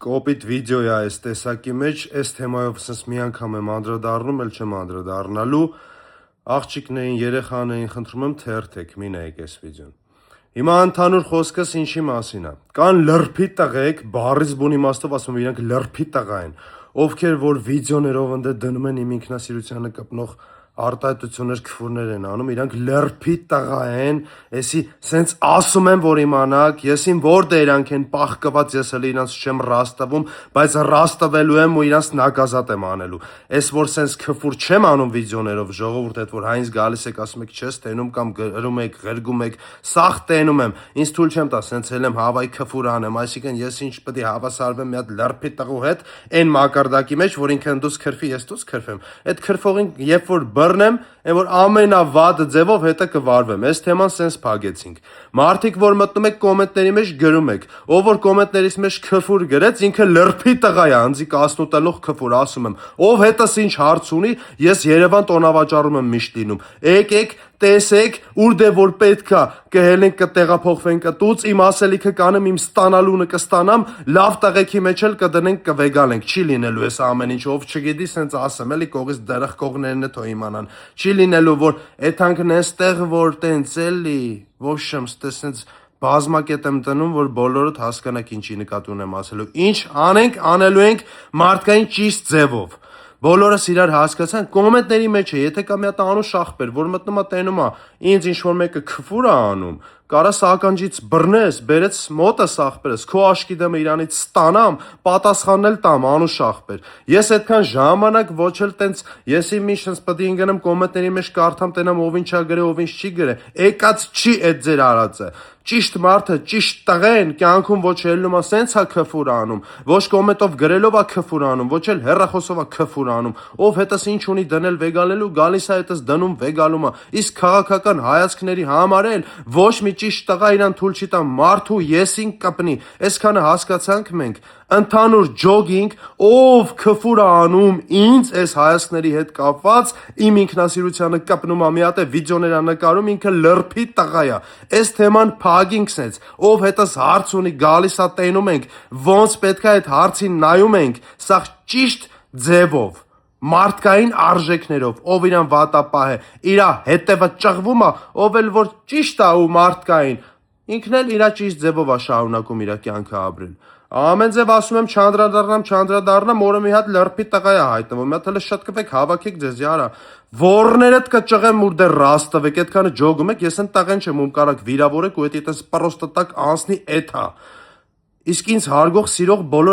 կոպիտ վիդեո է այս տեսակի մեջ, այս թեմայով սենց մի անգամ եմ անդրադառնում, էլ չեմ անդրադառնալու, աղջիկներին, երեխաներին խնդրում եմ թերթեք, մի նայեք այս վիդեոն։ Հիմա ընդհանուր խոսքս ինչի մասին է։ Կան լրփի տղեկ, բառից բուն իմաստով ասում եմ, իրանք լրփի տղա են, ովքեր որ վիդեոներով ընդ դնում են իմ ինքնասիրությանը կպնող արտահայտություններ, քֆուրներ են անում, իրանք լրփի տղա են, էսի սենց ասում եմ, որ իմանաք, եսին որտե իրանք են պահկված, ես հələ իրանց չեմ ռաստվում, բայց ռաստվելու եմ ու իրանց նակազատ եմ անելու։ Էս որ սենց քֆուր չեմ անում վիդեոներով, ժողովուրդ հետ որ հայնց գալիս եք, ասում եք չես տենում կամ գրում եք, ղրգում եք, սաղ տենում եմ, ինձ թույլ չեմ տա, սենց էլ եմ հավայ քֆուր անեմ, այսինքն ես ինչ պետք է հավասարվեմ մի հատ լրփի տղու հետ, այն մակարդակի մեջ, որ ինքը դուս քրֆի, ես դուս քրֆեմ։ Այդ քրֆողին երբ որ բռնեմ, այն որ ամենավատ ձևով հետը կվարվեմ։ Այս թեման սենց փագեցինք։ Մարդիկ որ մտնում եք կոմենտների մեջ գրում եք, ով որ կոմենտներից մեջ քֆուր գրեց, ինքը լրփի տղա է, անձի կասնուտելով քֆուր, ասում եմ։ Ով հետս ինչ հարց ունի, ես Երևան տոնավաճառում եմ միշտ լինում։ Եկեք, տեսեք, ուր դե որ պետքա կհելենք կտեղափոխվենք տուց, իմ ասելիքը կանեմ, իմ ստանալունը կստանամ, լավ տղեկի մեջ էլ կդնենք կվեգալենք, չի լինելու այս ամեն ինչ, ով չգիտի, սենց ասեմ, էլի կողից դրախկողներն է թող իմանան, չի լինելու, որ էթանքն էստեղ որ տենց էլի, ոչ եմ սենց բազմակետ եմ տնում, որ բոլորդ հասկանաք ինչի նկատի ունեմ ասելու, ինչ անենք, անելու ենք մարդկային ճիշտ ձևով։ Բոլորս իրար հասկացան, կոմենտների մեջ է, եթե կա մի հատ անուշ ախպեր, որ մտնում է տենում է, ինձ ինչ-որ մեկը քֆուր է անում, կարաս ականջից բռնես, բերեց մոտս ախպերս, քո աշկի դեմը իրանից ստանամ, պատասխանել տամ, անուշ ախպեր։ Ես այդքան ժամանակ ոչ էլ տենց, եսի միշտ սենց պետք է ինգնեմ կոմենտների մեջ կարդամ տենամ ով ինչ ա գրե, ով ինչ չի գրե, եկած չի այդ ձեր արածը։ Ճիշտ մարդը, ճիշտ տղեն, կյանքում ոչ ելնում է սենց է քֆուր անում, ոչ կոմենտով գրելով է քֆուր անում, ոչ էլ հեռախոսով է քֆուր անում, ով հետս ինչ ունի դնել վեգալելու, գալիս է հետս դնում վեգալում է, իսկ քաղաքական հայացքների համար էլ ոչ մի ճիշտ տղա իրան թույլ չի տա մարդու եսին կպնի, այսքանը հասկացանք մենք, ընդհանուր ջոգինգ, ով քֆուր է անում ինձ այս հայացքների հետ կապված, իմ ինքնասիրությանը կպնում է մի հատ է վիդեոներ նկարում, ինքը լրփի տղա է, այս թեման փագինք սենց, ով հետս հարց ունի գալիս է տենում ենք, ոնց պետք է այդ հարցին նայում ենք, սա ճիշտ ձևով, մարդկային արժեքներով, ով իրան վատապահ է, իրա հետևը ճղվում է, ով էլ որ ճիշտ է ու մարդկային, ինքն էլ իրա ճիշտ ձևով է շարունակում իրա կյանքը ապրել։ Ամեն ձև ասում եմ չանդրադառնամ, օրը մի հատ լրփի տղա է հայտնվում, մի հատ հələ շտկվեք, հավաքեք ձեզ, յարա, որներդ կճղեմ ուր դեռ ռաստվեք, այդքանը ջոգում եք, ես են տղեն չեմ, ում կարաք վիրավորեք ու էդ այտենց պրոստատակ անցնի էթա։ Իսկ ինձ հարգող, սիրող բոլոր